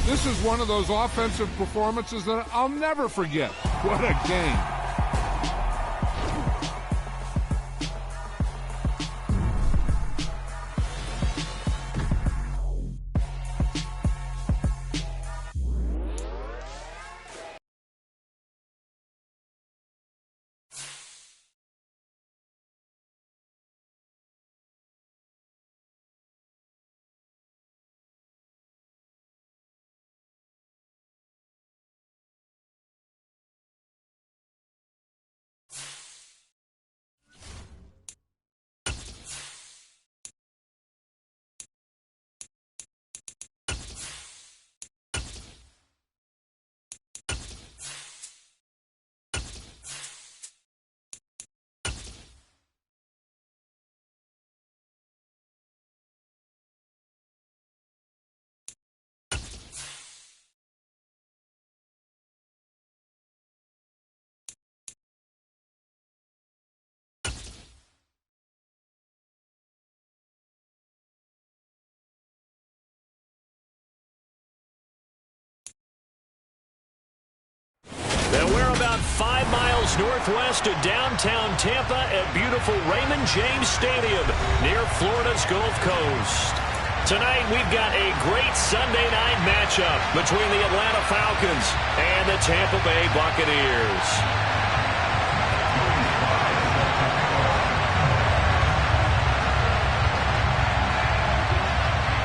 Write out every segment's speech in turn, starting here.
This is one of those offensive performances that I'll never forget. What a game. And we're about 5 miles northwest of downtown Tampa at beautiful Raymond James Stadium near Florida's Gulf Coast. Tonight we've got a great Sunday night matchup between the Atlanta Falcons and the Tampa Bay Buccaneers.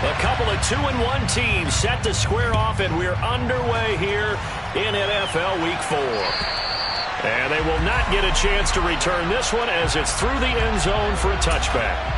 A couple of 2-1 teams set to square off, and we're underway here in NFL Week 4. And they will not get a chance to return this one as it's through the end zone for a touchback.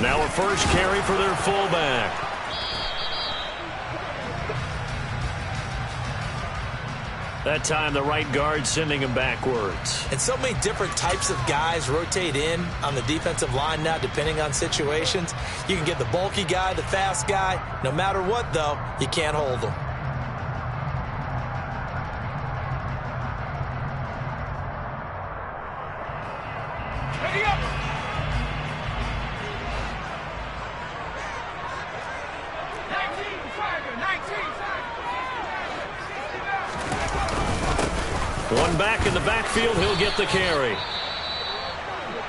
Now a first carry for their fullback. That time the right guard sending him backwards. And so many different types of guys rotate in on the defensive line now depending on situations. You can get the bulky guy, the fast guy. No matter what, though, you can't hold them. One back in the backfield, he'll get the carry.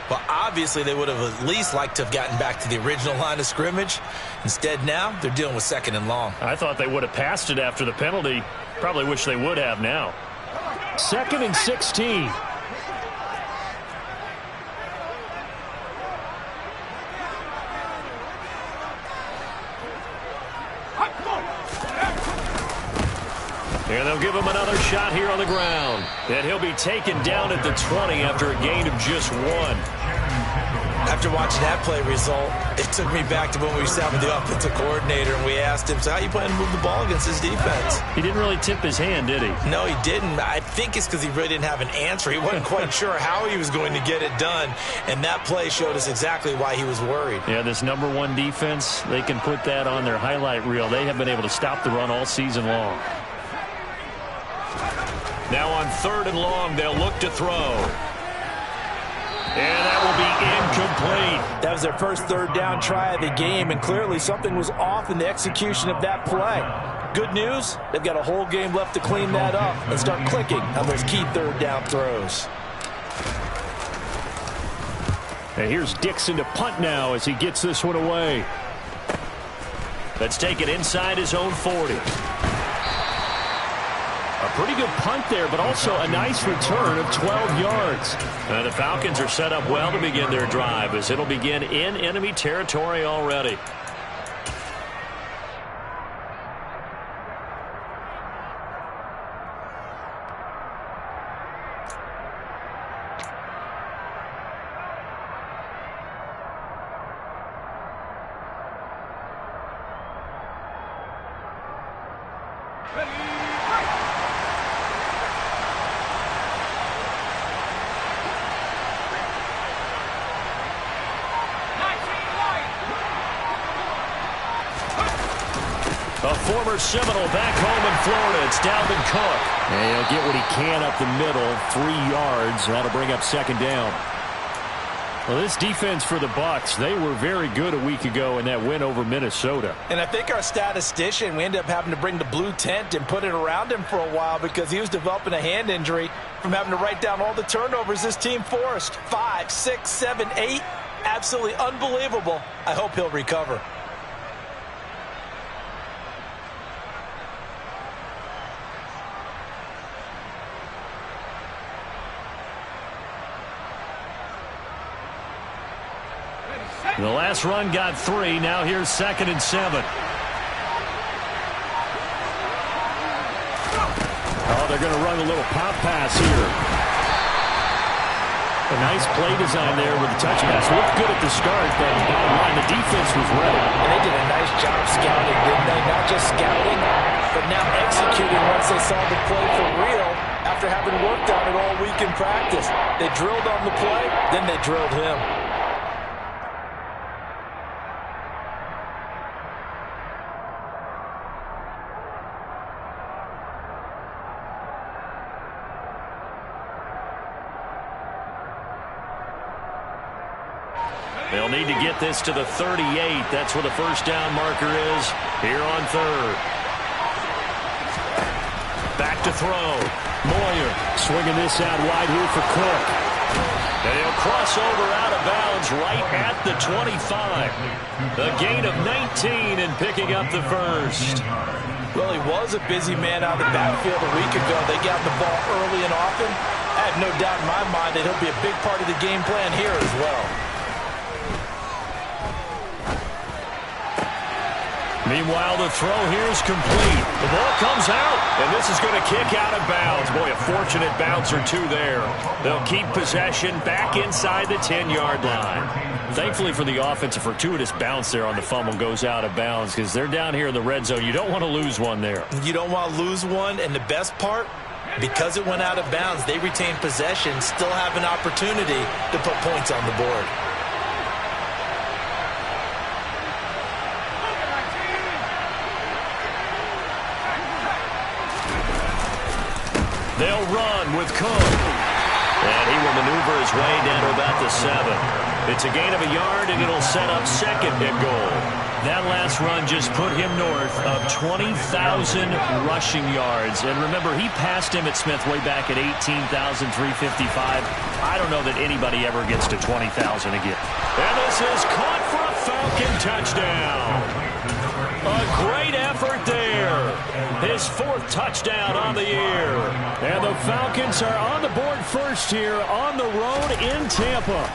Well, obviously they would have at least liked to have gotten back to the original line of scrimmage. Instead now, they're dealing with 2nd and long. I thought they would have passed it after the penalty. Probably wish they would have now. 2nd and 16. And they'll give him another shot here on the ground. And he'll be taken down at the 20 after a gain of just 1. After watching that play result, it took me back to when we sat with the offensive coordinator and we asked him, so how you plan to move the ball against his defense? He didn't really tip his hand, did he? No, he didn't. I think it's because he really didn't have an answer. He wasn't quite sure how he was going to get it done, and that play showed us exactly why he was worried. Yeah, this #1 defense, they can put that on their highlight reel. They have been able to stop the run all season long. Now on 3rd and long, they'll look to throw. And that will be incomplete. That was their first 3rd down try of the game, and clearly something was off in the execution of that play. Good news, they've got a whole game left to clean that up and start clicking on those key 3rd down throws. And here's Dixon to punt now as he gets this one away. Let's take it inside his own 40. A pretty good punt there, but also a nice return of 12 yards. The Falcons are set up well to begin their drive as it'll begin in enemy territory already. former Seminole, back home in Florida. It's Dalvin Cook. And he'll get what he can up the middle, 3 yards. That'll bring up second down. Well, this defense for the Bucs, they were very good a week ago in that win over Minnesota. And I think our statistician, we ended up having to bring the blue tent and put it around him for a while because he was developing a hand injury from having to write down all the turnovers this team forced. 5, 6, 7, 8. Absolutely unbelievable. I hope he'll recover. The last run got 3. Now here's 2nd and 7. Oh, they're going to run a little pop pass here. A nice play design there with the touch pass. Looked good at the start, but bottom line, the defense was ready. And they did a nice job scouting, didn't they? Not just scouting, but now executing once they saw the play for real after having worked on it all week in practice. They drilled on the play, then they drilled him. They'll need to get this to the 38. That's where the first down marker is here on 3rd. Back to throw. Moyer swinging this out wide here for Cook. And he'll cross over out of bounds right at the 25. A gain of 19 and picking up the first. Well, he was a busy man out of the backfield a week ago. They got the ball early and often. I have no doubt in my mind that he'll be a big part of the game plan here as well. Meanwhile, the throw here is complete. The ball comes out, and this is going to kick out of bounds. Boy, a fortunate bounce or two there. They'll keep possession back inside the 10-yard line. Thankfully for the offense, a fortuitous bounce there on the fumble goes out of bounds because they're down here in the red zone. You don't want to lose one there. You don't want to lose one, and the best part, because it went out of bounds, they retain possession, still have an opportunity to put points on the board. They'll run with Cook. And he will maneuver his way down to about the 7. It's a gain of a yard, and it'll set up 2nd and goal. That last run just put him north of 20,000 rushing yards. And remember, he passed him at Smith way back at 18,355. I don't know that anybody ever gets to 20,000 again. And this is caught for a Falcon touchdown. A great effort there. His 4th touchdown on the year. And the Falcons are on the board first here on the road in Tampa.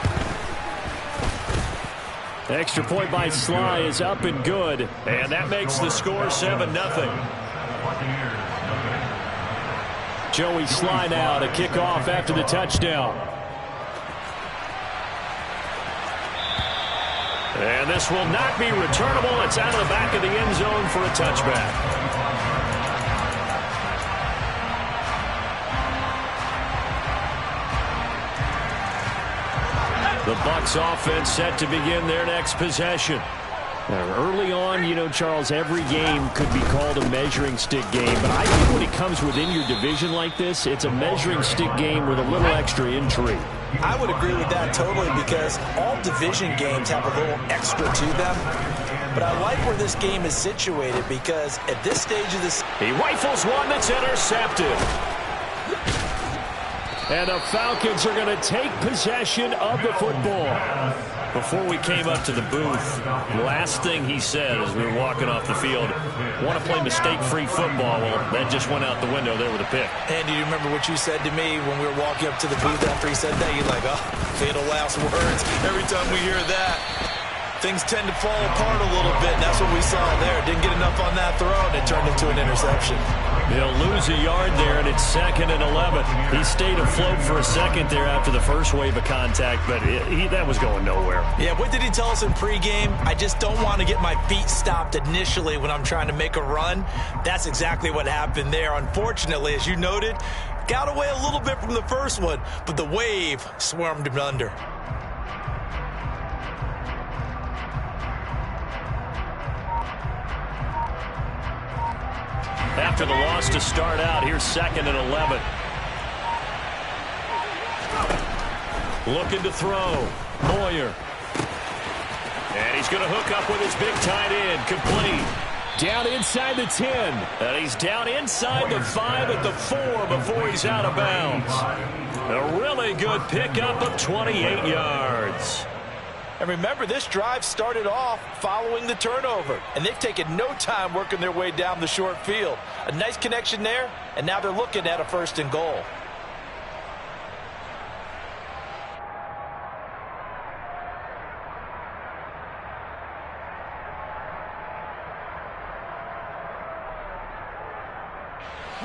Extra point by Sly is up and good. And that makes the score 7-0. Joey Sly now to kick off after the touchdown. And this will not be returnable. It's out of the back of the end zone for a touchback. The Bucs offense set to begin their next possession. Now, early on, you know, Charles, every game could be called a measuring stick game. But I think when it comes within your division like this, it's a measuring stick game with a little extra intrigue. I would agree with that totally because all division games have a little extra to them. But I like where this game is situated because at this stage of this... He rifles one that's intercepted. And the Falcons are going to take possession of the football. Before we came up to the booth, the last thing he said as we were walking off the field, want to play mistake-free football. Well, that just went out the window there with a pick. And do you remember what you said to me when we were walking up to the booth after he said that? You're like, oh, fatal last words. Every time we hear that, things tend to fall apart a little bit, and that's what we saw there. Didn't get enough on that throw, and it turned into an interception. He'll lose a yard there, and it's 2nd and 11. He stayed afloat for a second there after the first wave of contact, but that was going nowhere. Yeah, what did he tell us in pregame? I just don't want to get my feet stopped initially when I'm trying to make a run. That's exactly what happened there. Unfortunately, as you noted, got away a little bit from the first one, but the wave swarmed him under. after the loss to start out. Here's 2nd and 11. Looking to throw. Moyer. And he's going to hook up with his big tight end. Complete. Down inside the 10. And he's down inside the 5 at the 4 before he's out of bounds. A really good pickup of 28 yards. And remember, this drive started off following the turnover. And they've taken no time working their way down the short field. A nice connection there, and now they're looking at a 1st and goal.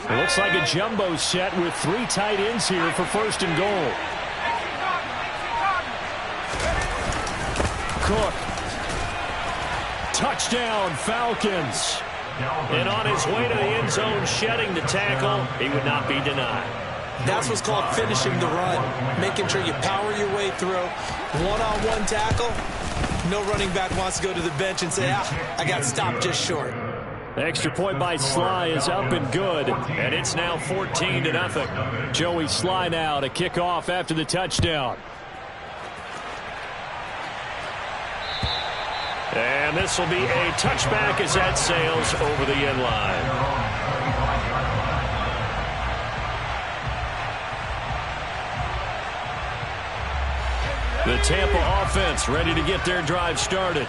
It looks like a jumbo set with 3 tight ends here for 1st and goal. Cook. Touchdown, Falcons. And on his way to the end zone, shedding the tackle, he would not be denied. That's what's called finishing the run. Making sure you power your way through. One-on-one tackle. No running back wants to go to the bench and say, I got stopped just short. The extra point by Sly is up and good, and it's now 14-0. Joey Sly now to kick off after the touchdown. And this will be a touchback as that sails over the end line. The Tampa offense ready to get their drive started.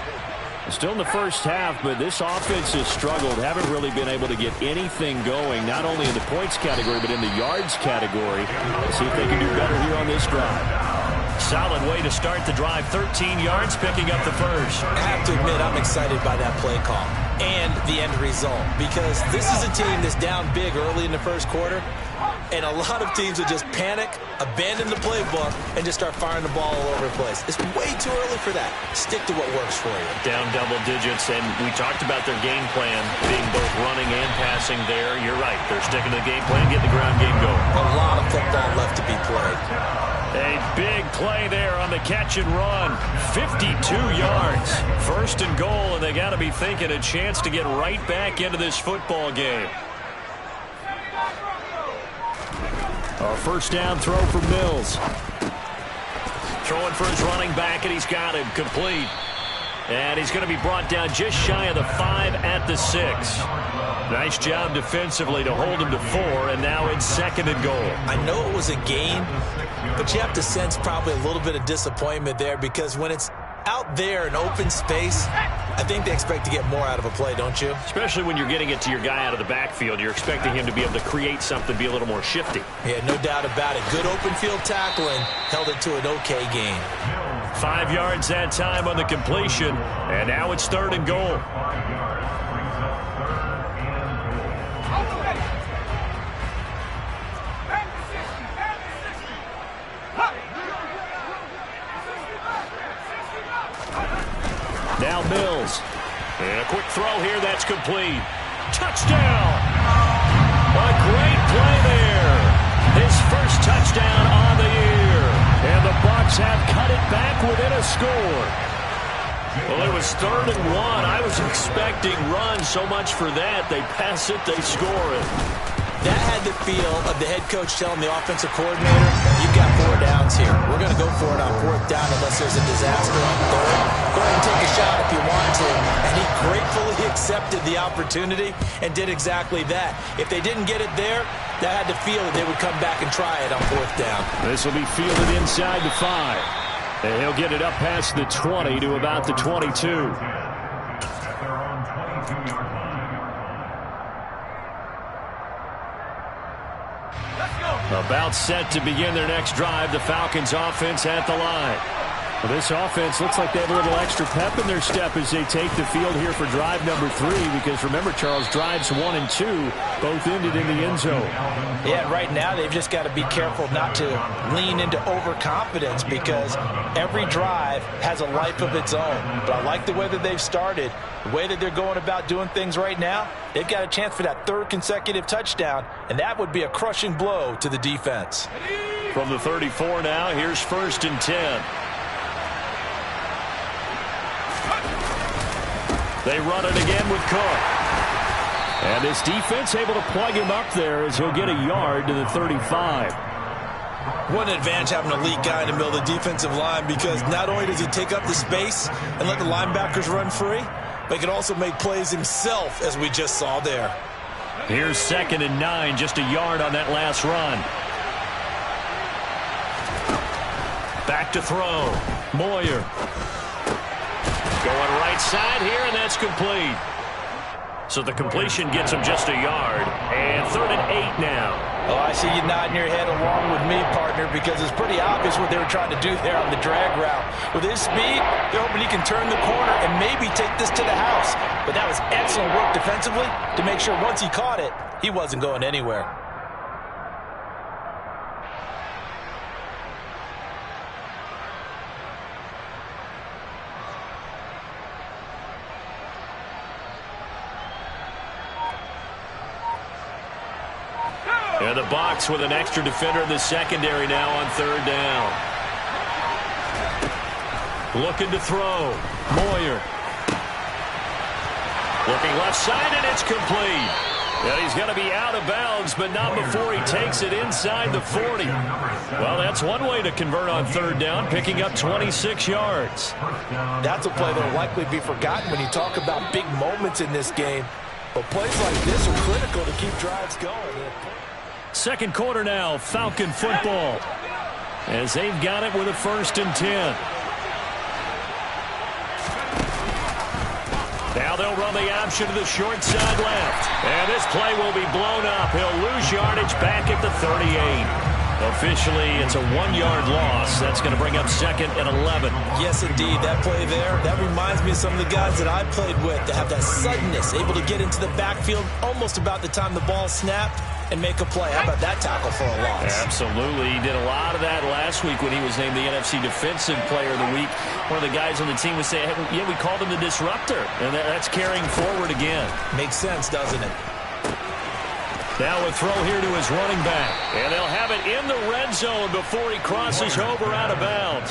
Still in the first half, but this offense has struggled. Haven't really been able to get anything going, not only in the points category, but in the yards category. Let's see if they can do better here on this drive. Solid way to start the drive. 13 yards, picking up the first. I have to admit, I'm excited by that play call and the end result, because this is a team that's down big early in the first quarter, and a lot of teams will just panic, abandon the playbook, and just start firing the ball all over the place. It's way too early for that. Stick to what works for you. Down double digits, and we talked about their game plan being both running and passing there. You're right. They're sticking to the game plan, getting the ground game going. A lot of football left to be played. A big play there on the catch and run. 52 yards. 1st and goal, and they got to be thinking a chance to get right back into this football game. A 1st down throw for Mills. Throwing for his running back, and he's got him complete. And he's going to be brought down just shy of the 5 at the 6. Nice job defensively to hold him to 4, and now it's 2nd and goal. I know it was a gain, but you have to sense probably a little bit of disappointment there, because when it's out there in open space, I think they expect to get more out of a play, don't you? Especially when you're getting it to your guy out of the backfield. You're expecting him to be able to create something, be a little more shifty. Yeah, no doubt about it. Good open field tackling, held it to an okay gain. 5 yards that time on the completion, and now it's 3rd and goal. Now Mills. And a quick throw here, that's complete. Touchdown! A great play there. His first touchdown on the year. And the Bucs have cut it back within a score. Well, it was 3rd and 1. I was expecting run, so much for that. They pass it, they score it. That had the feel of the head coach telling the offensive coordinator, you've got 4 downs here. We're going to go for it on 4th down unless there's a disaster on 3rd. Go ahead and take a shot if you want to. And he gratefully accepted the opportunity and did exactly that. If they didn't get it there, that had the feel that they would come back and try it on 4th down. This will be fielded inside the 5. And he'll get it up past the 20 to about the 22. About set to begin their next drive. The Falcons offense at the line. Well, this offense looks like they have a little extra pep in their step as they take the field here for drive number 3, because remember, Charles, drives 1 and 2 both ended in the end zone. Yeah, right now they've just got to be careful not to lean into overconfidence, because every drive has a life of its own. But I like the way that they've started, the way that they're going about doing things right now. They've got a chance for that 3rd consecutive touchdown, and that would be a crushing blow to the defense. From the 34 now, here's 1st and 10. They run it again with Cook. And this defense able to plug him up there as he'll get a yard to the 35. What an advantage having an elite guy in the middle of the defensive line, because not only does he take up the space and let the linebackers run free, but he can also make plays himself, as we just saw there. Here's 2nd and 9, just a yard on that last run. Back to throw. Moyer. Going right side here, and that's complete. So the completion gets him just a yard. And 3rd and 8 now. Oh, I see you nodding your head along with me, partner, because it's pretty obvious what they were trying to do there on the drag route. With his speed, they're hoping he can turn the corner and maybe take this to the house. But that was excellent work defensively to make sure once he caught it, he wasn't going anywhere. And the Bucs with an extra defender in the secondary now on 3rd down. Looking to throw. Moyer. Looking left side, and it's complete. And he's going to be out of bounds, but not before he takes it inside the 40. Well, that's one way to convert on 3rd down, picking up 26 yards. That's a play that will likely be forgotten when you talk about big moments in this game. But plays like this are critical to keep drives going. Second quarter now, Falcon football, as they've got it with a 1st and 10. Now they'll run the option to the short side left. And this play will be blown up. He'll lose yardage back at the 38. Officially, it's a 1-yard loss. That's going to bring up 2nd and 11. Yes, indeed. That play there, that reminds me of some of the guys that I played with that have that suddenness, able to get into the backfield almost about the time the ball snapped and make a play. How about that tackle for a loss? Absolutely. He did a lot of that last week when he was named the NFC Defensive Player of the Week. One of the guys on the team would say, hey, yeah, we called him the disruptor. And that's carrying forward again. Makes sense, doesn't it? Now a throw here to his running back. And they'll have it in the red zone before he crosses over out of bounds.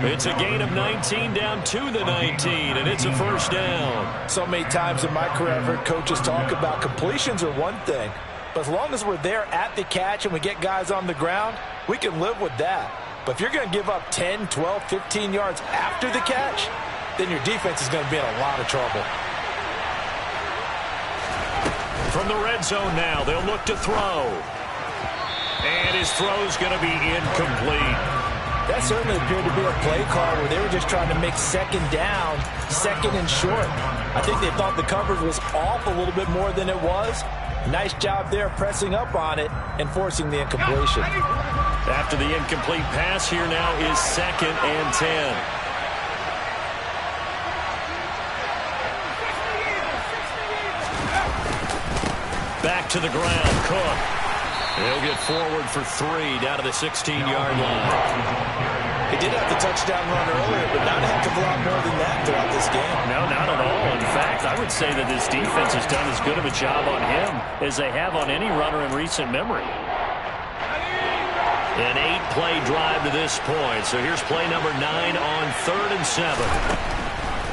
It's a gain of 19 down to the 19, and it's a 1st down. So many times in my career I've heard coaches talk about completions are one thing. But as long as we're there at the catch and we get guys on the ground, we can live with that. But if you're going to give up 10, 12, 15 yards after the catch, then your defense is going to be in a lot of trouble. From the red zone now, they'll look to throw. And his throw's going to be incomplete. That certainly appeared to be a play call where they were just trying to make 2nd down, 2nd and short. I think they thought the coverage was off a little bit more than it was. Nice job there pressing up on it and forcing the incompletion. After the incomplete pass, here now is 2nd and 10. Back to the ground, Cook. He'll get forward for 3 down to the 16-yard line. He did have the touchdown run earlier, but not a heck of a lot more than that throughout this game. No, not at all. In fact, I would say that this defense has done as good of a job on him as they have on any runner in recent memory. An 8-play drive to this point. So here's play number 9 on 3rd and 7.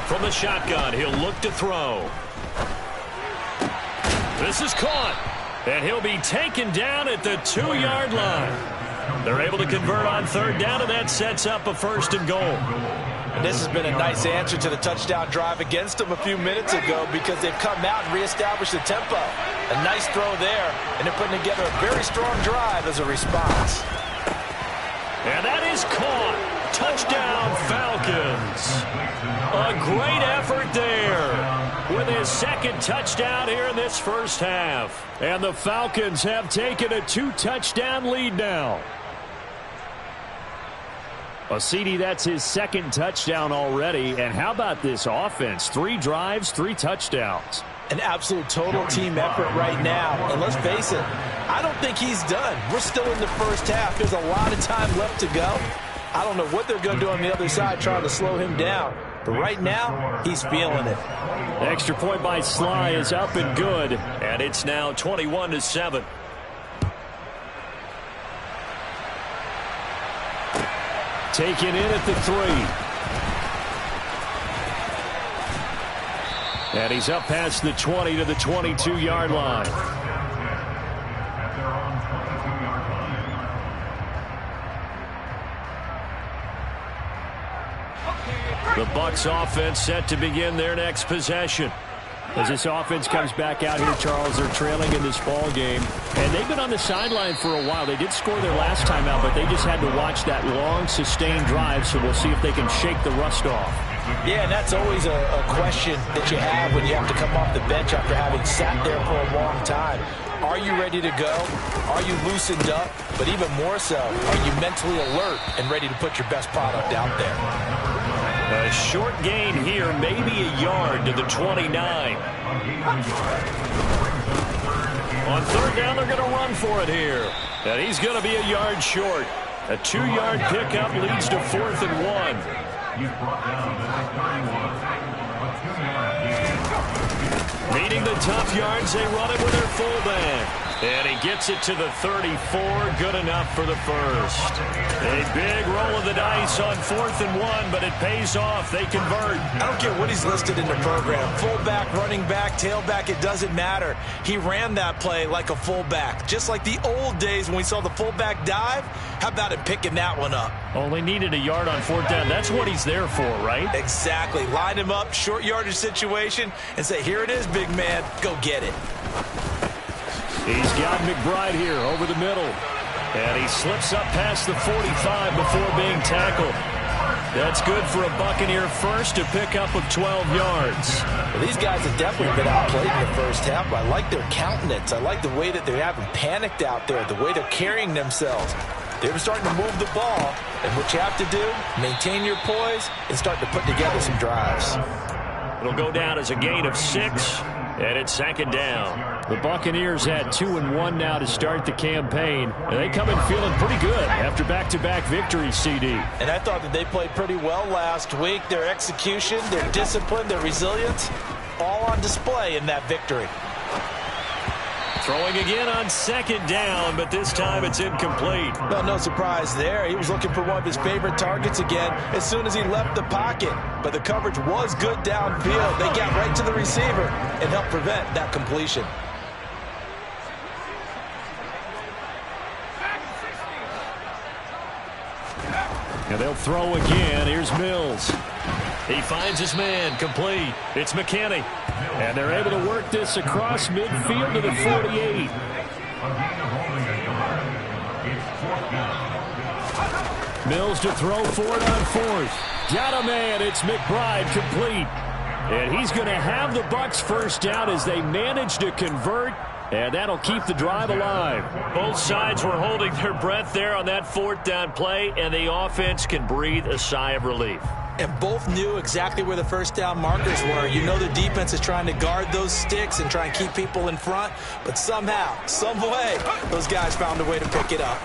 From the shotgun, he'll look to throw. This is caught, and he'll be taken down at the 2-yard line. They're able to convert on 3rd down, and that sets up a 1st and goal. And this has been a nice answer to the touchdown drive against them a few minutes ago, because they've come out and reestablished the tempo. A nice throw there, and they're putting together a very strong drive as a response. And that is caught. Touchdown, Falcons. A great effort there with his 2nd touchdown here in this first half. And the Falcons have taken a 2-touchdown lead now. Well, CD, that's his 2nd touchdown already. And how about this offense? 3 drives, 3 touchdowns. An absolute total team effort right now. And let's face it, I don't think he's done. We're still in the first half. There's a lot of time left to go. I don't know what they're going to do on the other side trying to slow him down. But right now, he's feeling it. The extra point by Sly is up and good. And it's now 21-7. Taken in at the 3. And he's up past the 20 to the 22-yard line. The Bucs offense set to begin their next possession. As this offense comes back out here, Charles, they're trailing in this ball game. And they've been on the sideline for a while. They did score their last time out, but they just had to watch that long, sustained drive, so we'll see if they can shake the rust off. Yeah, and that's always a question that you have when you have to come off the bench after having sat there for a long time. Are you ready to go? Are you loosened up? But even more so, are you mentally alert and ready to put your best product out there? A short gain here, maybe a yard to the 29. On third down, they're going to run for it here. And he's going to be a yard short. A 2-yard pickup leads to 4th and 1. Needing the tough yards, they run it with their fullback. And he gets it to the 34, good enough for the first. A big roll of the dice on 4th and 1, but it pays off. They convert. I don't care what he's listed in the program. Fullback, running back, tailback, it doesn't matter. He ran that play like a fullback, just like the old days when we saw the fullback dive. How about him picking that one up? Only needed a yard on 4th down. That's what he's there for, right? Exactly. Line him up, short yardage situation, and say, here it is, big man. Go get it. He's got McBride here over the middle. And he slips up past the 45 before being tackled. That's good for a Buccaneer first, a pickup of 12 yards. Well, these guys have definitely been outplayed in the first half, but I like their countenance. I like the way that they haven't panicked out there, the way they're carrying themselves. They were starting to move the ball, and what you have to do, maintain your poise and start to put together some drives. It'll go down as a gain of 6, and it's 2nd down. The Buccaneers had 2-1 now to start the campaign, and they come in feeling pretty good after back-to-back victories, CD. And I thought that they played pretty well last week. Their execution, their discipline, their resilience, all on display in that victory. Throwing again on 2nd down, but this time it's incomplete. Well, no surprise there. He was looking for one of his favorite targets again as soon as he left the pocket. But the coverage was good downfield. They got right to the receiver and helped prevent that completion. And they'll throw again. Here's Mills. He finds his man, complete. It's McKinney. And they're able to work this across midfield to the 48. Mills to throw for it on 4th. Got a man. It's McBride, complete. And he's going to have the Bucs first down as they manage to convert. And that'll keep the drive alive. Both sides were holding their breath there on that 4th down play, and the offense can breathe a sigh of relief. And both knew exactly where the first down markers were. You know the defense is trying to guard those sticks and try and keep people in front. But somehow, some way, those guys found a way to pick it up.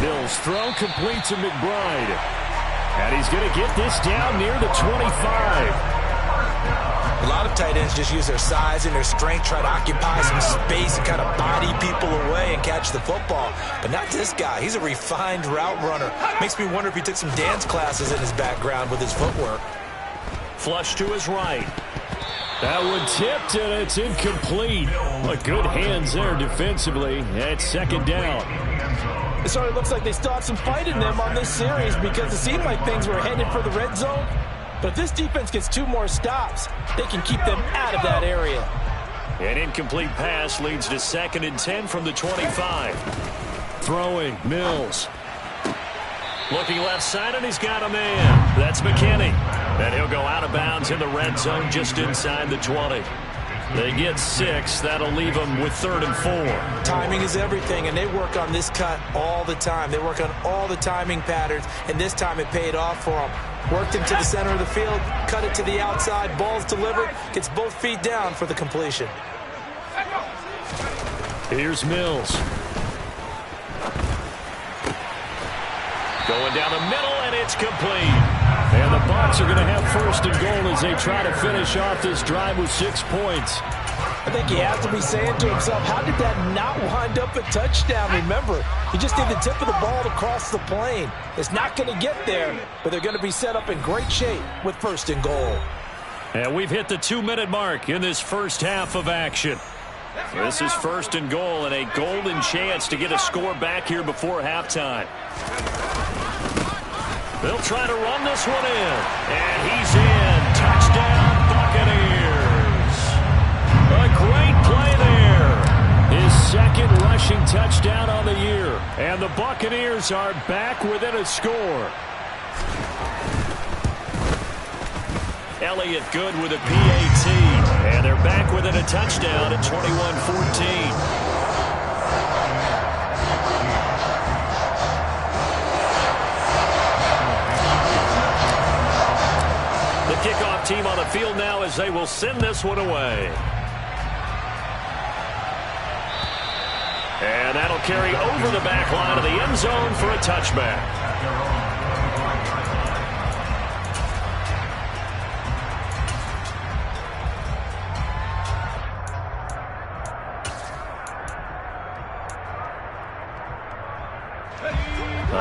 Mills throw complete to McBride. And he's going to get this down near the 25. A lot of tight ends just use their size and their strength, try to occupy some space and kind of body people away and catch the football. But not this guy. He's a refined route runner. Makes me wonder if he took some dance classes in his background with his footwork. Flush to his right. That one tipped, and it's incomplete. But good hands there defensively. It's 2nd down. It sort of looks like they still have some fight in them on this series because it seemed like things were headed for the red zone. But if this defense gets 2 more stops, they can keep them out of that area. An incomplete pass leads to 2nd and 10 from the 25. Throwing, Mills. Looking left side, and he's got a man. That's McKinney. And he'll go out of bounds in the red zone just inside the 20. They get 6. That'll leave them with 3rd and 4. Timing is everything, and they work on this cut all the time. They work on all the timing patterns, and this time it paid off for them. Worked it to the center of the field, cut it to the outside, ball's delivered, gets both feet down for the completion. Here's Mills. Going down the middle, and it's complete. And the Bucs are going to have 1st and goal as they try to finish off this drive with 6 points. I think he has to be saying to himself, how did that not wind up a touchdown? Remember, you just need the tip of the ball to cross the plane. It's not going to get there, but they're going to be set up in great shape with 1st and goal. And we've hit the 2-minute mark in this first half of action. This is 1st and goal, and a golden chance to get a score back here before halftime. They'll try to run this one in. And he's in. Touchdown, Buccaneers. A great play there. His second rushing touchdown on the year. And the Buccaneers are back within a score. Elliott good with a PAT. And they're back within a touchdown at 21-14. The kickoff team on the field now as they will send this one away. And that'll carry over the back line of the end zone for a touchback.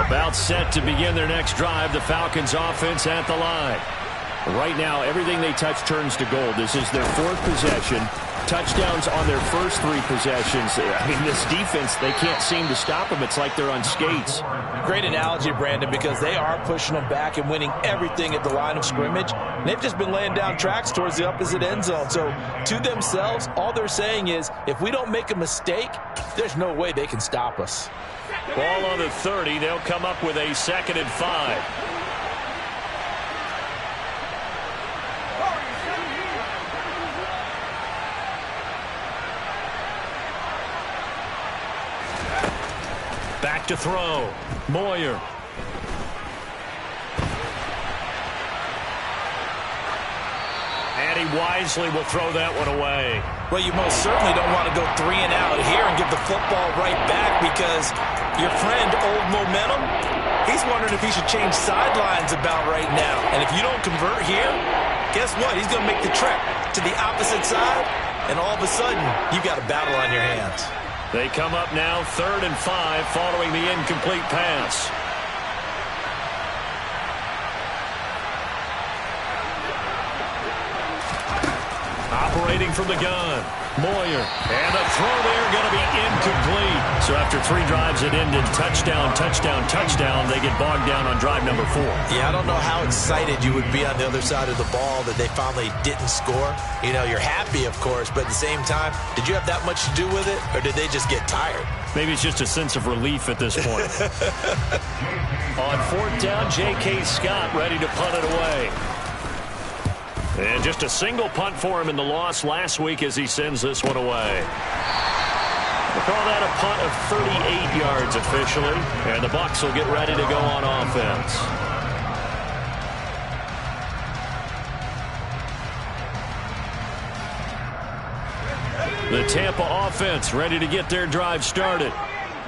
About set to begin their next drive, the Falcons offense at the line. Right now, everything they touch turns to gold. This is their 4th possession. Touchdowns on their first 3 possessions. I mean, this defense, they can't seem to stop them. It's like they're on skates. Great analogy, Brandon, because they are pushing them back and winning everything at the line of scrimmage. And they've just been laying down tracks towards the opposite end zone. So, to themselves, all they're saying is, if we don't make a mistake, there's no way they can stop us. Ball on the 30. They'll come up with a 2nd and 5. Back to throw. Moyer. And he wisely will throw that one away. Well, you most certainly don't want to go 3 and out here and give the football right back because your friend, Old Momentum, he's wondering if he should change sidelines about right now. And if you don't convert here, guess what? He's going to make the trek to the opposite side, and all of a sudden, you've got a battle on your hands. They come up now 3rd and 5 following the incomplete pass. Operating from the gun. Moyer. And the throw there going to be incomplete. So after 3 drives it ended touchdown, touchdown, touchdown. They get bogged down on drive number 4. Yeah, I don't know how excited you would be on the other side of the ball that they finally didn't score. You know, you're happy, of course, but at the same time, did you have that much to do with it, or did they just get tired? Maybe it's just a sense of relief at this point. On 4th down, J.K. Scott ready to punt it away. And just a single punt for him in the loss last week as he sends this one away. We'll call that a punt of 38 yards officially. And the Bucs will get ready to go on offense. The Tampa offense ready to get their drive started.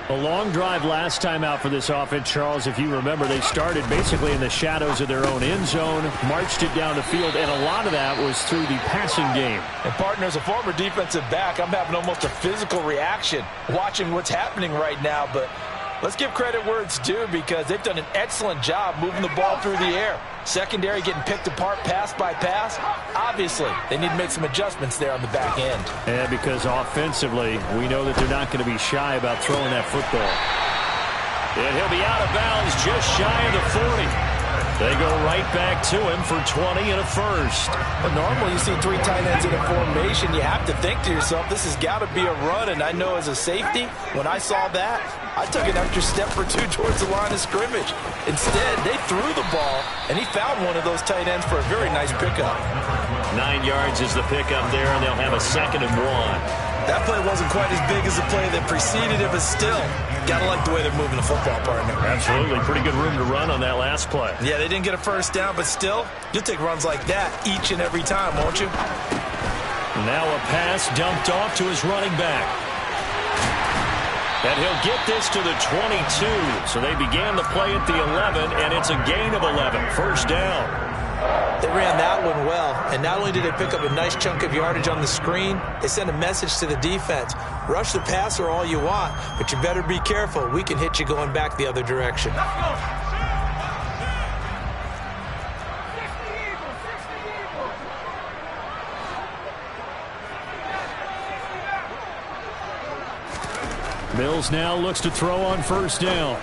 A long drive last time out for this offense, Charles. If you remember, they started basically in the shadows of their own end zone, marched it down the field, and a lot of that was through the passing game. And, partner, as a former defensive back, I'm having almost a physical reaction watching what's happening right now. But let's give credit where it's due because they've done an excellent job moving the ball through the air. Secondary getting picked apart pass by pass. Obviously, they need to make some adjustments there on the back end. And because offensively, we know that they're not going to be shy about throwing that football. And he'll be out of bounds just shy of the 40. They go right back to him for 20 and a first. But normally you see 3 tight ends in a formation. You have to think to yourself, this has got to be a run. And I know as a safety, when I saw that, I took an extra step or 2 towards the line of scrimmage. Instead, they threw the ball, and he found one of those tight ends for a very nice pickup. 9 yards is the pickup there, and they'll have a 2nd and 1. That play wasn't quite as big as the play that preceded it, but still, gotta like the way they're moving the football, partner. Absolutely. Pretty good room to run on that last play. Yeah, they didn't get a first down, but still, you'll take runs like that each and every time, won't you? Now a pass dumped off to his running back. And he'll get this to the 22. So they began the play at the 11, and it's a gain of 11. First down. They ran that one well, and not only did they pick up a nice chunk of yardage on the screen, they sent a message to the defense. Rush the passer all you want, but you better be careful. We can hit you going back the other direction. Mills now looks to throw on first down.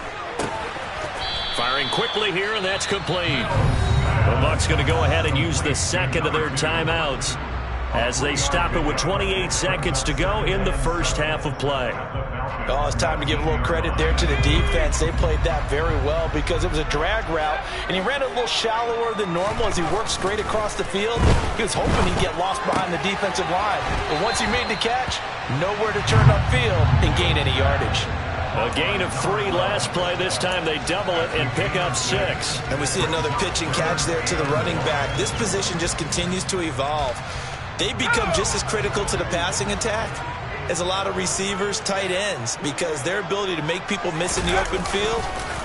Firing quickly here, and that's complete. The Bucs going to go ahead and use the second of their timeouts as they stop it with 28 seconds to go in the first half of play. Oh, it's time to give a little credit there to the defense. They played that very well because it was a drag route, and he ran a little shallower than normal as he worked straight across the field. He was hoping he'd get lost behind the defensive line. But once he made the catch, nowhere to turn upfield and gain any yardage. A gain of 3 last play. This time they double it and pick up 6. And we see another pitch and catch there to the running back. This position just continues to evolve. They become just as critical to the passing attack as a lot of receivers, tight ends, because their ability to make people miss in the open field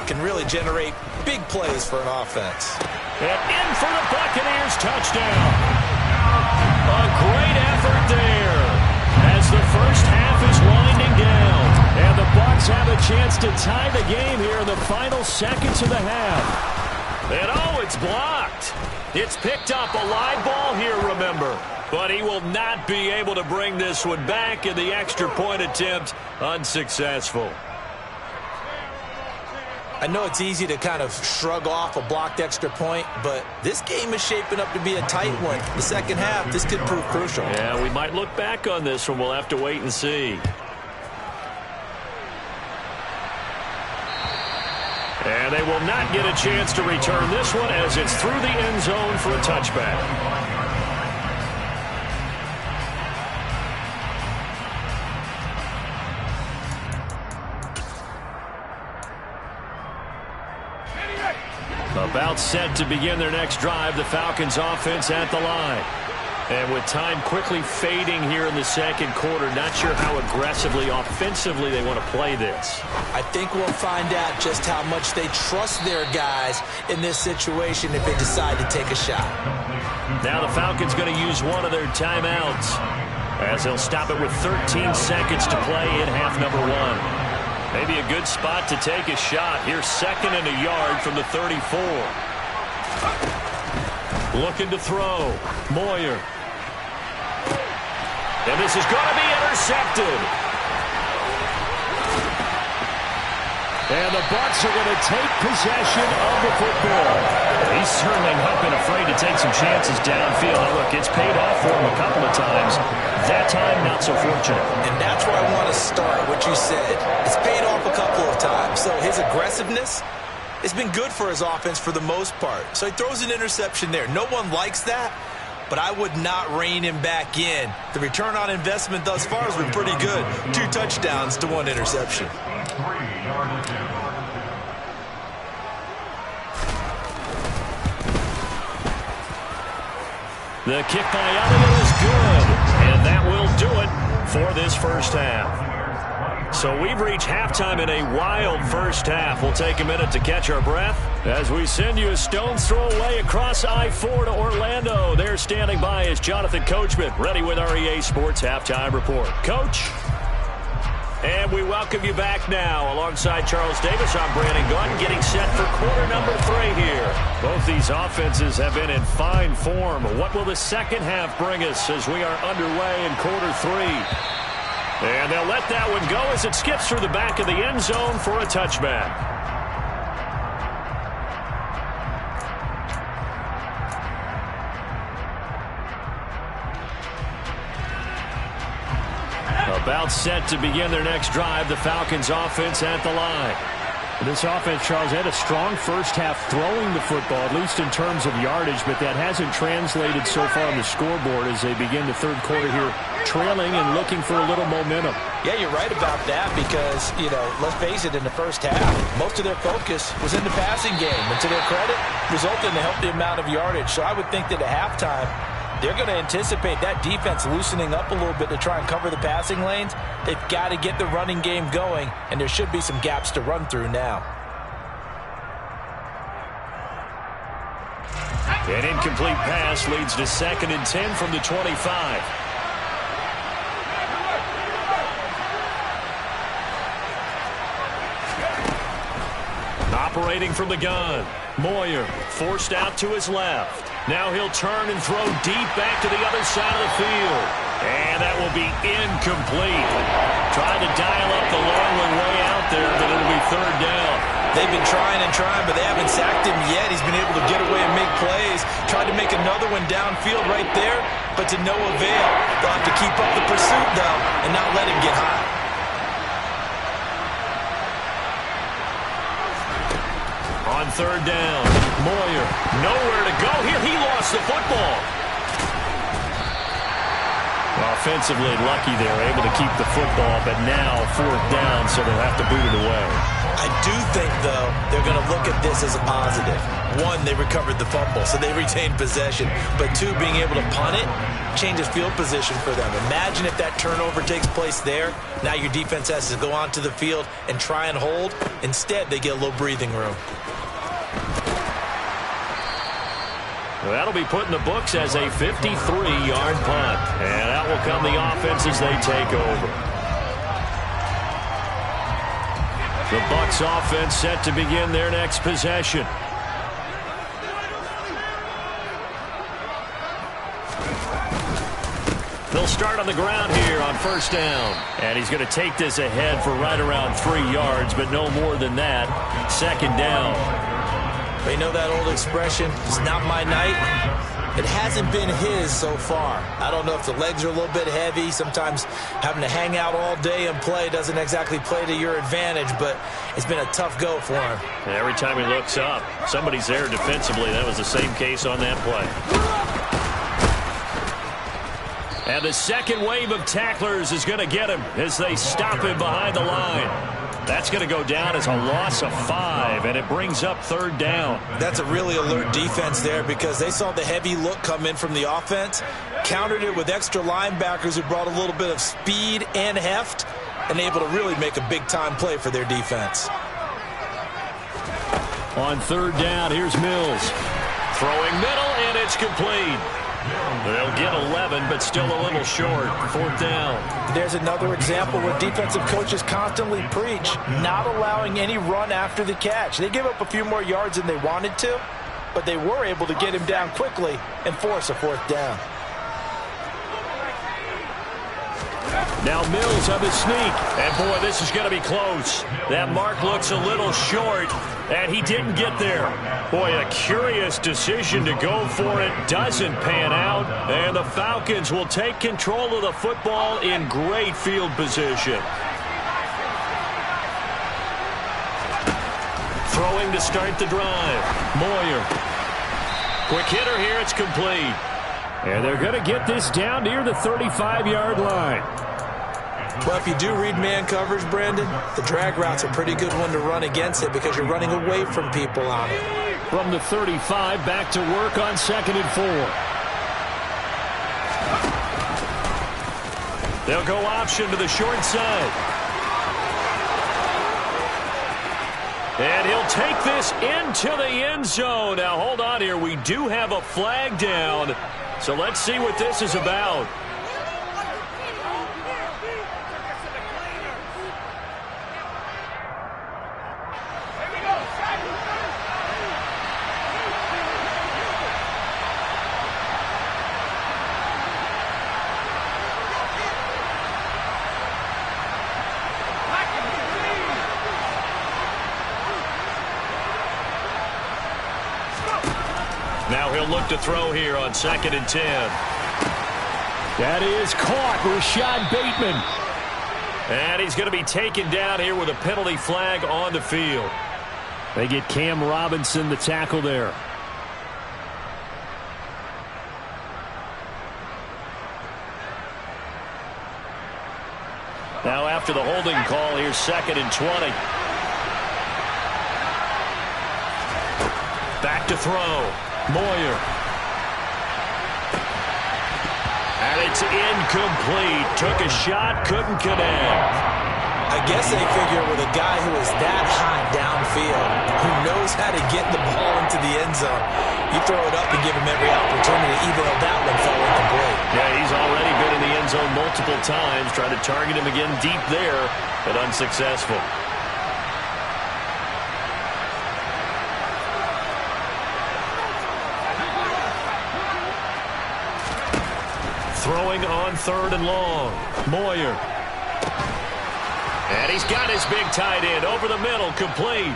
can really generate big plays for an offense. And in for the Buccaneers touchdown. A great effort there as the first half is winding down. And the Bucs have a chance to tie the game here in the final seconds of the half. And oh, it's blocked. It's picked up, a live ball here, remember. But he will not be able to bring this one back, and the extra point attempt unsuccessful. I know it's easy to kind of shrug off a blocked extra point, but this game is shaping up to be a tight one. The second half, this could prove crucial. Yeah, we might look back on this one. We'll have to wait and see. And they will not get a chance to return this one as it's through the end zone for a touchback. About set to begin their next drive, the Falcons offense at the line. And with time quickly fading here in the second quarter, not sure how aggressively, offensively they want to play this. I think we'll find out just how much they trust their guys in this situation if they decide to take a shot. Now the Falcons going to use one of their timeouts as they'll stop it with 13 seconds to play in half number 1. Maybe a good spot to take a shot. Here's 2nd and a yard from the 34. Looking to throw. Moyer. And this is going to be intercepted. And the Bucs are going to take possession of the football. He's certainly not been afraid to take some chances downfield. Now look, it's paid off for him a couple of times. That time, not so fortunate. And that's where I want to start, what you said. It's paid off a couple of times. So his aggressiveness, it's been good for his offense for the most part. So he throws an interception there. No one likes that, but I would not rein him back in. The return on investment thus far has been pretty good. 2 touchdowns to 1 interception. The kick by Elliott is good, and that will do it for this first half. So we've reached halftime in a wild first half. We'll take a minute to catch our breath as we send you a stone's throw away across I-4 to Orlando. There standing by is Jonathan Coachman, ready with our EA Sports Halftime Report. Coach? And we welcome you back now. Alongside Charles Davis, I'm Brandon Gunn, getting set for quarter number 3 here. Both these offenses have been in fine form. What will the second half bring us as we are underway in quarter 3? And they'll let that one go as it skips through the back of the end zone for a touchback. About set to begin their next drive, the Falcons offense at the line. This offense, Charles, had a strong first half throwing the football, at least in terms of yardage, but that hasn't translated so far on the scoreboard as they begin the third quarter here, trailing and looking for a little momentum. Yeah, you're right about that because, let's face it, in the first half, most of their focus was in the passing game. And to their credit, resulted in a healthy amount of yardage. So I would think that at halftime, they're going to anticipate that defense loosening up a little bit to try and cover the passing lanes. They've got to get the running game going, and there should be some gaps to run through now. An incomplete pass leads to 2nd and 10 from the 25. Operating from the gun. Moyer forced out to his left. Now he'll turn and throw deep back to the other side of the field. And that will be incomplete. Trying to dial up the long one They've been trying and trying, but they haven't sacked him yet. He's been able to get away and make plays. Tried to make another one downfield right there, but to no avail. They'll have to keep up the pursuit, though, and not let him get high. On third down, Moyer, nowhere to go here. He lost the football. Offensively lucky they're able to keep the football, but now fourth down, so they'll have to boot it away. I do think, though, they're going to look at this as a positive. One, they recovered the fumble, so they retained possession. But two, being able to punt it changes field position for them. Imagine if that turnover takes place there. Now your defense has to go onto the field and try and hold. Instead, they get a little breathing room. Well, that'll be put in the books as a 53-yard punt. And out will come the offense as they take over. The Bucs offense set to begin their next possession. They'll start on the ground here on first down. And he's going to take this ahead for right around 3 yards, but no more than that. Second down. They know that old expression, it's not my night. It hasn't been his so far. I don't know if the legs are a little bit heavy. Sometimes having to hang out all day and play doesn't exactly play to your advantage, but it's been a tough go for him. And every time he looks up, somebody's there defensively. That was the same case on that play. And the second wave of tacklers is going to get him as they stop him behind the line. That's going to go down as a loss of 5, and it brings up third down. That's a really alert defense there because they saw the heavy look come in from the offense, countered it with extra linebackers who brought a little bit of speed and heft, and able to really make a big-time play for their defense. On third down, here's Mills. Throwing middle, and it's complete. They'll get 11, but still a little short. Fourth down. There's another example where defensive coaches constantly preach, not allowing any run after the catch. They give up a few more yards than they wanted to, but they were able to get him down quickly and force a fourth down. Now Mills on the sneak. And, boy, this is going to be close. That mark looks a little short, and he didn't get there. Boy, a curious decision to go for it. Doesn't pan out, and the Falcons will take control of the football in great field position. Throwing to start the drive. Moyer. Quick hitter here. It's complete. And they're going to get this down near the 35-yard line. Well, if you do read man coverage, Brandon, the drag route's a pretty good one to run against it because you're running away from people on it. From the 35, back to work on 2nd and 4. They'll go option to the short side. And he'll take this into the end zone. Now, hold on here. We do have a flag down. So let's see what this is about. Now he'll look to throw here on 2nd and 10. That is caught. Rashad Bateman. And he's going to be taken down here with a penalty flag on the field. They get Cam Robinson, the tackle there. Now after the holding call, here's 2nd and 20. Back to throw. Moyer. And it's incomplete. Took a shot, couldn't connect. I guess they figure with a guy who is that hot downfield, who knows how to get the ball into the end zone, you throw it up and give him every opportunity, even though that one fell incomplete. Yeah, he's already been in the end zone multiple times, trying to target him again deep there, but unsuccessful. Throwing on 3rd and long. Moyer. And he's got his big tight end over the middle, complete.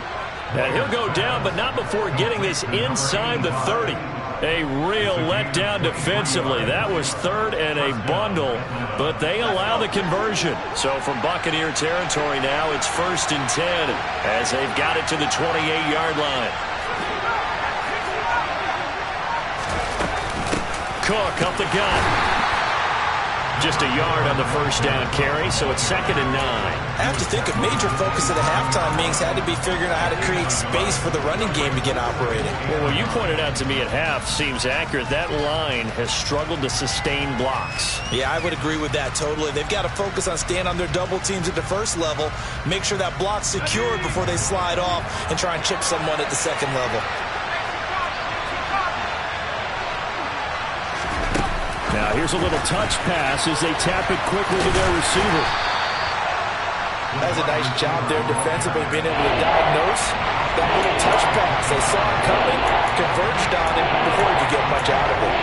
And he'll go down, but not before getting this inside the 30. A real letdown defensively. That was third and a bundle, but they allow the conversion. So from Buccaneer territory now, it's 1st and 10 as they've got it to the 28-yard line. Cook up the gun. Just a yard on the first down carry, so it's 2nd and 9. I have to think a major focus at the halftime means had to be figuring out how to create space for the running game to get operating. Well, what you pointed out to me at half seems accurate. That line has struggled to sustain blocks. Yeah, I would agree with that totally. They've got to focus on staying on their double teams at the first level, make sure that block's secured before they slide off and try and chip someone at the second level. Now here's a little touch pass as they tap it quickly to their receiver. That's a nice job there defensively, being able to diagnose that little touch pass. They saw it coming, converged on it before he could get much out of it.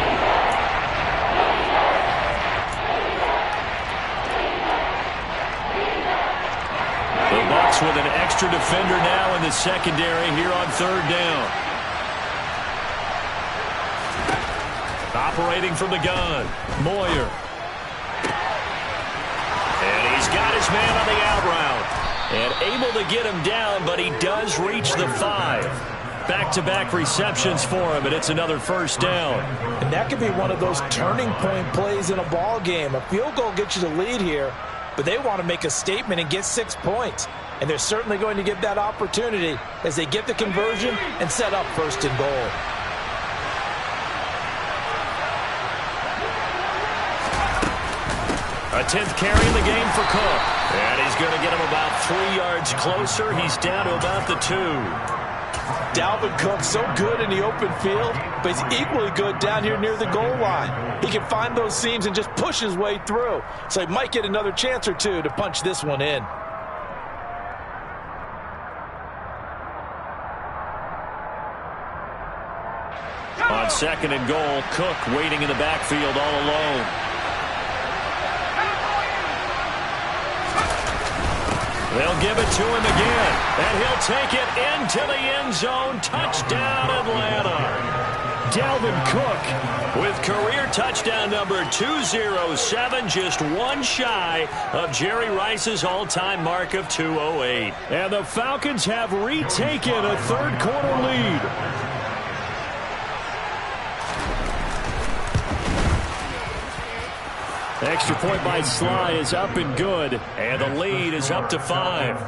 The Bucs with an extra defender now in the secondary here on 3rd down. Operating from the gun, Moyer. And he's got his man on the out route. And able to get him down, but he does reach the 5. Back-to-back receptions for him, and it's another 1st down. And that could be one of those turning point plays in a ball game. A field goal gets you the lead here, but they want to make a statement and get 6 points. And they're certainly going to get that opportunity as they get the conversion and set up 1st and goal. A 10th carry in the game for Cook. And he's going to get him about 3 yards closer. He's down to about the 2. Dalvin Cook, so good in the open field, but he's equally good down here near the goal line. He can find those seams and just push his way through. So he might get another chance or two to punch this one in. On 2nd and goal, Cook waiting in the backfield all alone. They'll give it to him again, and he'll take it into the end zone. Touchdown, Atlanta. Dalvin Cook with career touchdown number 207, just one shy of Jerry Rice's all-time mark of 208. And the Falcons have retaken a 3rd quarter lead. Extra point by Sly is up and good. And the lead is up to 5.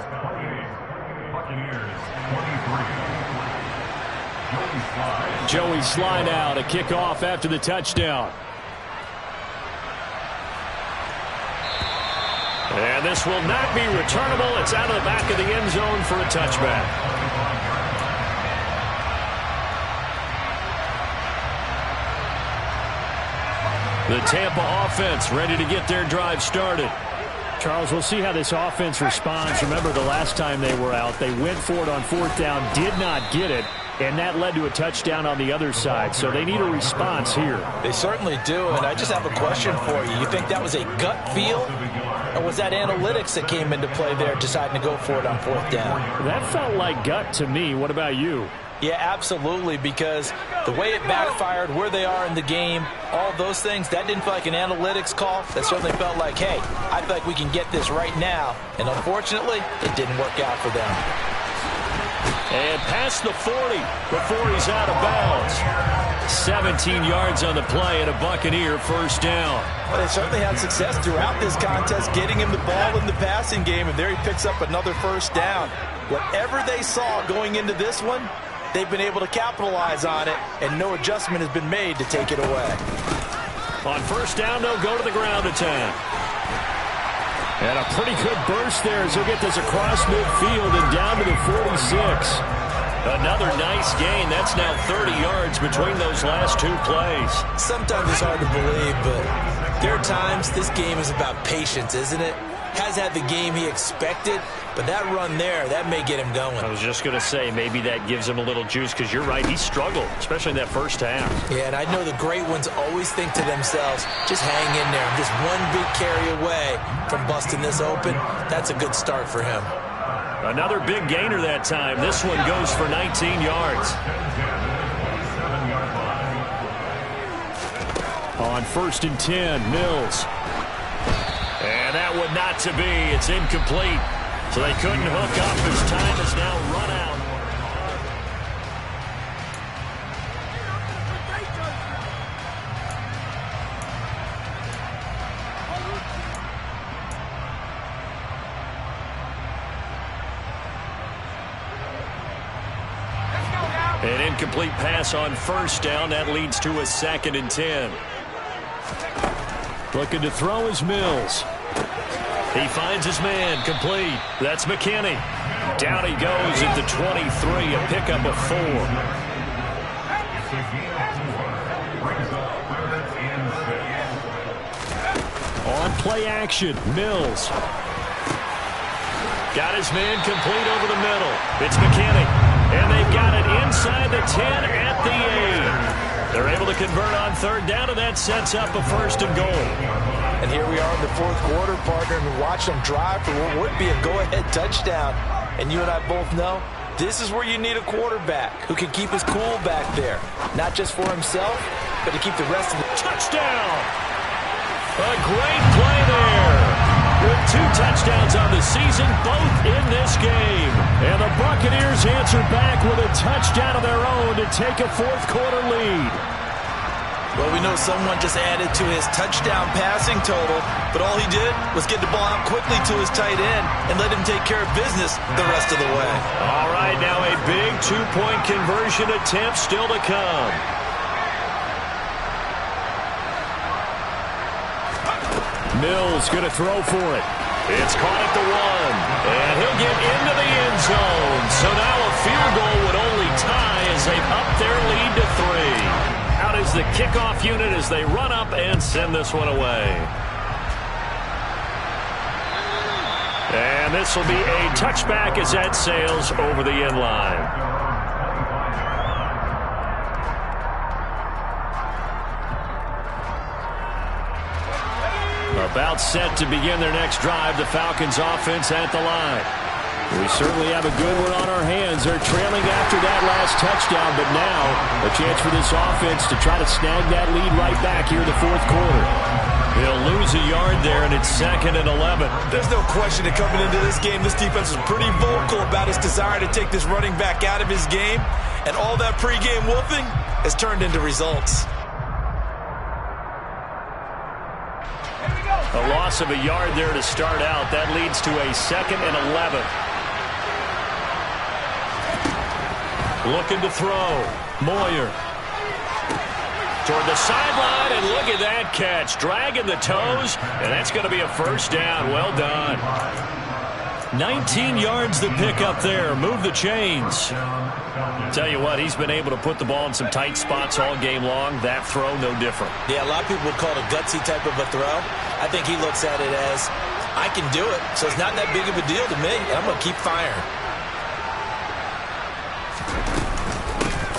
Joey Sly now to kick off after the touchdown. And this will not be returnable. It's out of the back of the end zone for a touchback. The Tampa offense ready to get their drive started. Charles, we'll see how this offense responds. Remember the last time they were out, they went for it on 4th down, did not get it, and that led to a touchdown on the other side. So they need a response here. They certainly do, and I just have a question for you. You think that was a gut feel, or was that analytics that came into play there deciding to go for it on 4th down? That felt like gut to me. What about you? Yeah, absolutely, because the way it backfired, where they are in the game, all those things, that didn't feel like an analytics call. That certainly felt like, hey, I feel like we can get this right now. And unfortunately, it didn't work out for them. And past the 40 before he's out of bounds. 17 yards on the play and a Buccaneer 1st down. Well, they certainly had success throughout this contest, getting him the ball in the passing game, and there he picks up another 1st down. Whatever they saw going into this one, they've been able to capitalize on it, and no adjustment has been made to take it away. On 1st down, they'll go to the ground attack. And a pretty good burst there as he'll get this across midfield and down to the 46. Another nice gain. That's now 30 yards between those last 2 plays. Sometimes it's hard to believe, but there are times this game is about patience, isn't it? Has had the game he expected, but that run there, that may get him going. I was just going to say, maybe that gives him a little juice, because you're right, he struggled, especially in that 1st half. Yeah, and I know the great ones always think to themselves, just hang in there. I'm just one big carry away from busting this open. That's a good start for him. Another big gainer that time. This one goes for 19 yards. On 1st and 10, Mills. And that one not to be. It's incomplete. So they couldn't hook up as time is now run out. An incomplete pass on 1st down. That leads to a 2nd and 10. Looking to throw is Mills. He finds his man. Complete. That's McKinney. Down he goes at the 23. A pickup of 4. On play action, Mills. Got his man complete over the middle. It's McKinney. And they've got it inside the 10 at the 8. They're able to convert on 3rd down, and that sets up a 1st and goal. And here we are in the 4th quarter, partner, and watch them drive for what would be a go-ahead touchdown. And you and I both know this is where you need a quarterback who can keep his cool back there. Not just for himself, but to keep the rest of the touchdown. A great play there. With 2 touchdowns on the season, both in this game. And the Buccaneers answer back with a touchdown of their own to take a 4th quarter lead. Well, we know someone just added to his touchdown passing total, but all he did was get the ball out quickly to his tight end and let him take care of business the rest of the way. All right, now a big 2-point conversion attempt still to come. Mills going to throw for it. It's caught at the 1, and he'll get into the end zone. So now a field goal would only tie as they've upped their lead to 3. Out is the kickoff unit as they run up and send this one away. And this will be a touchback as that sails over the end line. About set to begin their next drive, the Falcons offense at the line. We certainly have a good one on our hands. They're trailing after that last touchdown, but now a chance for this offense to try to snag that lead right back here in the 4th quarter. They'll lose a yard there, and it's 2nd and 11. There's no question that coming into this game, this defense is pretty vocal about its desire to take this running back out of his game, and all that pregame wolfing has turned into results. A loss of a yard there to start out. That leads to a 2nd and 11. Looking to throw. Moyer. Toward the sideline, and look at that catch. Dragging the toes, and that's going to be a 1st down. Well done. 19 yards to pick up there. Move the chains. Tell you what, he's been able to put the ball in some tight spots all game long. That throw, no different. Yeah, a lot of people would call it a gutsy type of a throw. I think he looks at it as, I can do it, so it's not that big of a deal to me, and I'm going to keep firing.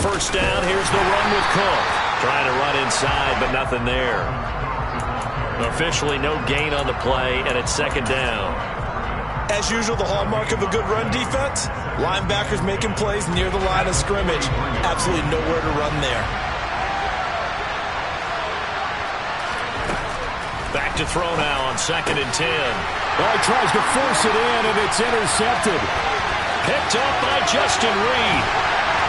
1st down, here's the run with Cook. Trying to run inside, but nothing there. Officially no gain on the play, and it's 2nd down. As usual, the hallmark of a good run defense, linebackers making plays near the line of scrimmage. Absolutely nowhere to run there. Back to throw now on 2nd and 10. Well, he tries to force it in, and it's intercepted. Picked up by Justin Reed.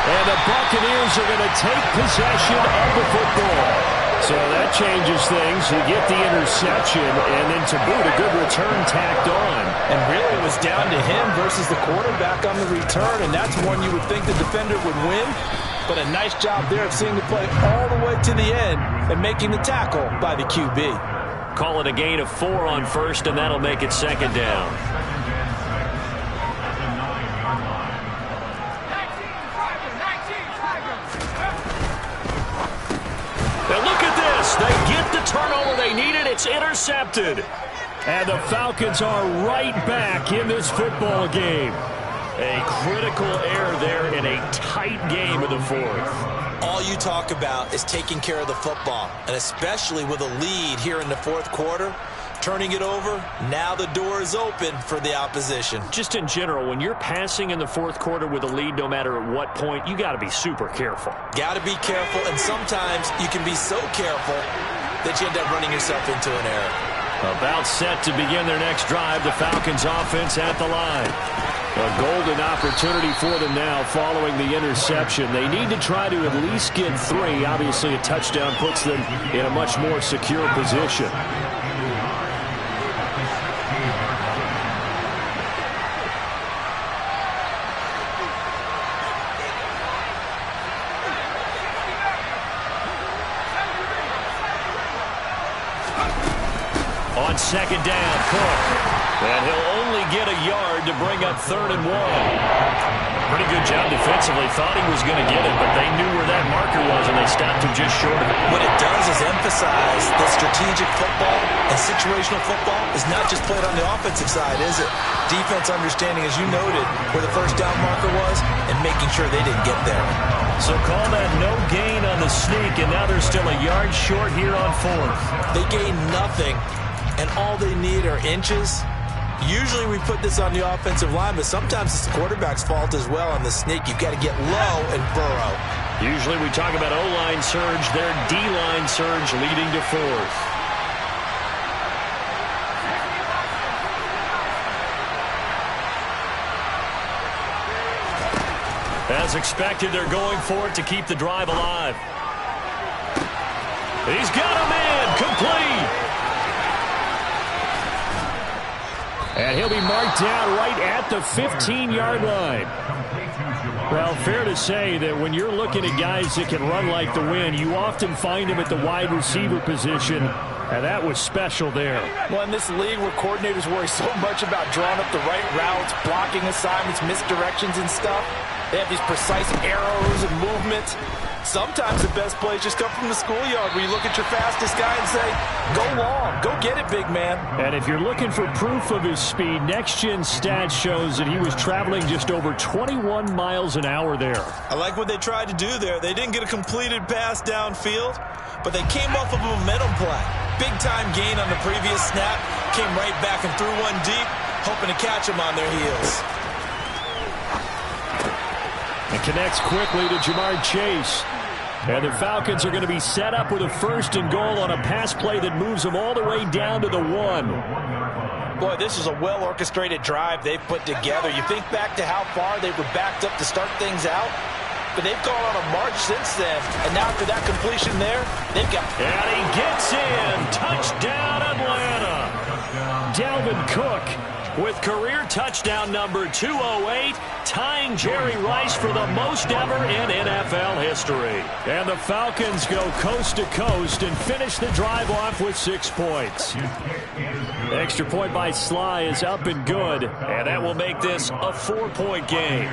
And the Buccaneers are going to take possession of the football. So that changes things. You get the interception, and then to boot, a good return tacked on. And really, it was down to him versus the quarterback on the return, and that's one you would think the defender would win. But a nice job there of seeing the play all the way to the end and making the tackle by the QB. Call it a gain of 4 on 1st, and that'll make it 2nd down. And look at this. They get the turnover they needed. It's intercepted. And the Falcons are right back in this football game. A critical error there in a tight game in the 4th. All you talk about is taking care of the football, and especially with a lead here in the 4th quarter, turning it over. Now the door is open for the opposition. Just in general, when you're passing in the fourth quarter with a lead, no matter at what point, you got to be super careful. Got to be careful, and sometimes you can be so careful that you end up running yourself into an error. About set to begin their next drive, the Falcons offense at the line. A golden opportunity for them now following the interception. They need to try to at least get 3. Obviously, a touchdown puts them in a much more secure position. On second down, Cook. And he'll only get a yard to bring up 3rd and 1. Pretty good job defensively. Thought he was going to get it, but they knew where that marker was, and they stopped him just short of it. What it does is emphasize that strategic football and situational football is not just played on the offensive side, is it? Defense understanding, as you noted, where the first down marker was and making sure they didn't get there. So call that no gain on the sneak, and now they're still a yard short here on 4th. They gain nothing, and all they need are inches. Usually we put this on the offensive line, but sometimes it's the quarterback's fault as well on the sneak. You've got to get low and burrow. Usually we talk about O-line surge, their D-line surge leading to 4th. As expected, they're going for it to keep the drive alive. He's got a man, complete. And he'll be marked down right at the 15-yard line. Well, fair to say that when you're looking at guys that can run like the wind, you often find them at the wide receiver position, and that was special there. Well, in this league where coordinators worry so much about drawing up the right routes, blocking assignments, misdirections and stuff, they have these precise arrows and movements. Sometimes the best plays just come from the schoolyard where you look at your fastest guy and say, go long, go get it, big man. And if you're looking for proof of his speed, Next Gen Stats shows that he was traveling just over 21 miles an hour there. I like what they tried to do there. They didn't get a completed pass downfield, but they came off of a momentum play. Big-time gain on the previous snap, came right back and threw one deep, hoping to catch them on their heels. It connects quickly to Jamar Chase. And the Falcons are going to be set up with a 1st and goal on a pass play that moves them all the way down to the 1. Boy, this is a well-orchestrated drive they've put together. You think back to how far they were backed up to start things out, but they've gone on a march since then. And now after that completion there, they've got... And he gets in. Touchdown, Atlanta. Dalvin Cook with career touchdown number 208, tying Jerry Rice for the most ever in NFL history. And the Falcons go coast to coast and finish the drive off with 6 points. Extra point by Sly is up and good, and that will make this a 4-point game.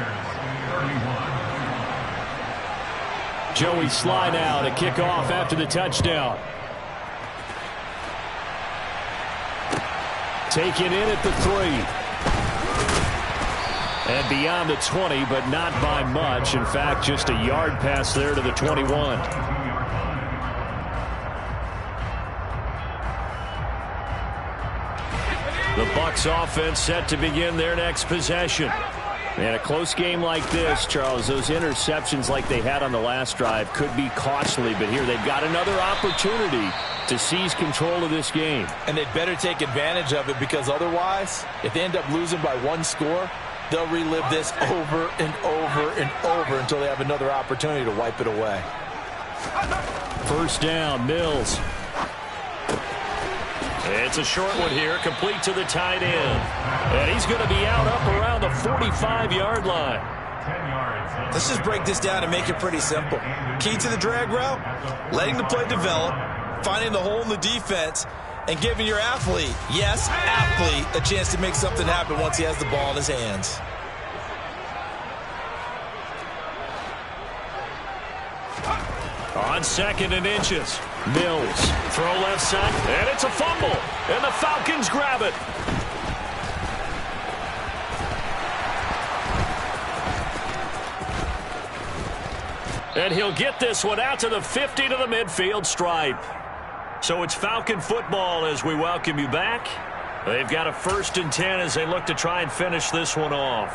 Joey Sly now to kick off after the touchdown. Taken in at the 3. And beyond the 20, but not by much. In fact, just a yard pass there to the 21. The Bucs offense set to begin their next possession. In a close game like this, Charles, those interceptions like they had on the last drive could be costly, but here they've got another opportunity to seize control of this game. And they'd better take advantage of it, because otherwise, if they end up losing by 1 score, they'll relive this over and over and over until they have another opportunity to wipe it away. 1st down, Mills. It's a short one here, complete to the tight end. And he's going to be out up around the 45-yard line. Let's just break this down and make it pretty simple. Key to the drag route, letting the play develop, finding the hole in the defense, and giving your athlete, yes, athlete, a chance to make something happen once he has the ball in his hands. On 2nd and inches, Mills, throw left side, and it's a fumble, and the Falcons grab it. And he'll get this one out to the 50 to the midfield stripe. So it's Falcon football as we welcome you back. They've got a 1st and 10 as they look to try and finish this one off.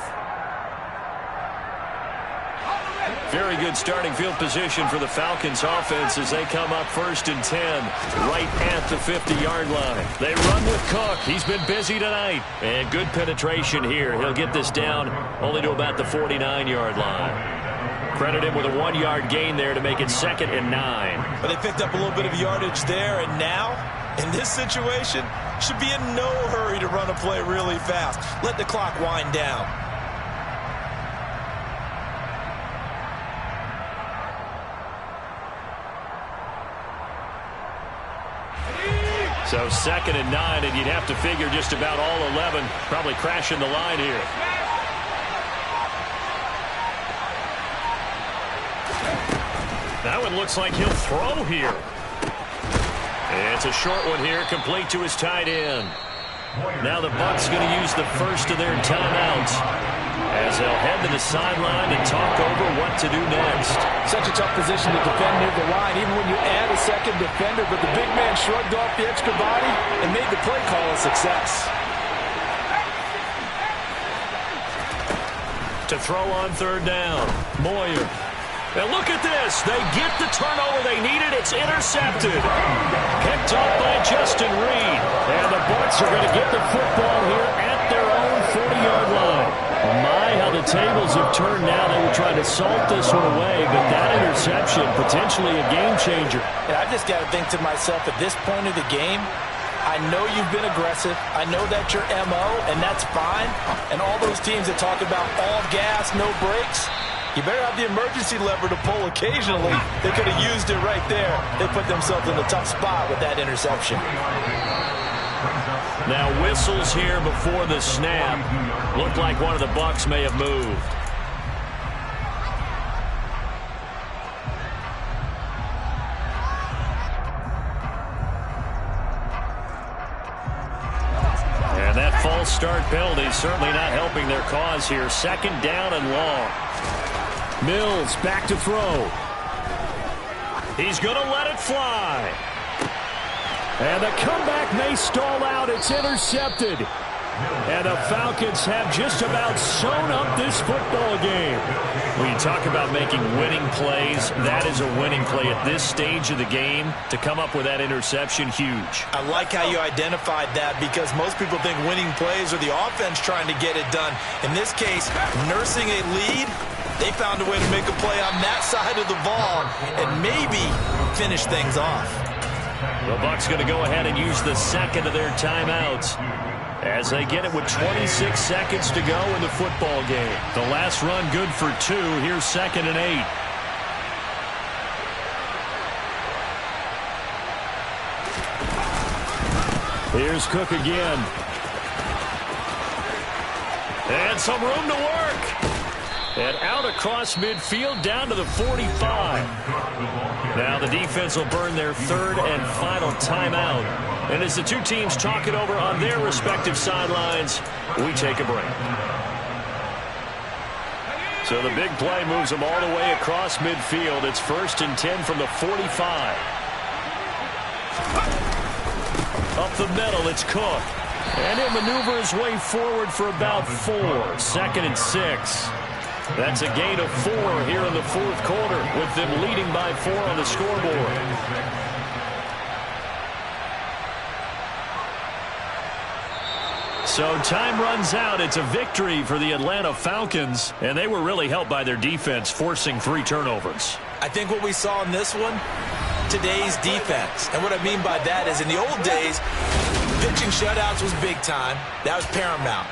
Very good starting field position for the Falcons offense as they come up 1st and 10 right at the 50-yard line. They run with Cook. He's been busy tonight. And good penetration here. He'll get this down only to about the 49-yard line. Credit him with a 1-yard gain there to make it 2nd and 9. But they picked up a little bit of yardage there, and now, in this situation, should be in no hurry to run a play really fast. Let the clock wind down. So 2nd and 9, and you'd have to figure just about all 11 probably crashing the line here. That one looks like he'll throw here. It's a short one here, complete to his tight end. Now the Bucs going to use the first of their timeouts as they'll head to the sideline and talk over what to do next. Such a tough position to defend near the line, even when you add a second defender, but the big man shrugged off the extra body and made the play call a success. To throw on 3rd down, Moyer. And look at this. They get the turnover they needed. It's intercepted. Picked off by Justin Reed. And the Bucs are going to get the football here at their own 40-yard line. My, how the tables have turned now. They were trying to salt this one away, but that interception, potentially a game changer. And I just got to think to myself, at this point of the game, I know you've been aggressive. I know that's your MO, and that's fine. And all those teams that talk about all gas, no brakes, you better have the emergency lever to pull occasionally. They could have used it right there. They put themselves in a tough spot with that interception. Now whistles here before the snap. Looked like one of the Bucs may have moved. And that false start penalty certainly not helping their cause here. 2nd down and long. Mills back to throw. He's going to let it fly. And the comeback may stall out. It's intercepted. And the Falcons have just about sewn up this football game. When you talk about making winning plays, that is a winning play at this stage of the game. To come up with that interception, huge. I like how you identified that, because most people think winning plays are the offense trying to get it done. In this case, nursing a lead, they found a way to make a play on that side of the ball and maybe finish things off. The Bucs going to go ahead and use the 2nd of their timeouts as they get it with 26 seconds to go in the football game. The last run good for 2. Here's 2nd and 8. Here's Cook again. And some room to work. And out across midfield down to the 45. Now the defense will burn their 3rd and final timeout. And as the two teams talk it over on their respective sidelines, we take a break. So the big play moves them all the way across midfield. It's 1st and 10 from the 45. Up the middle, it's Cook. And he'll maneuver his way forward for about 4. 2nd and 6. That's a gain of 4 here in the 4th quarter, with them leading by 4 on the scoreboard. So time runs out. It's a victory for the Atlanta Falcons, and they were really helped by their defense, forcing 3 turnovers. I think what we saw in this one, today's defense. And what I mean by that is, in the old days, pitching shutouts was big time. That was paramount.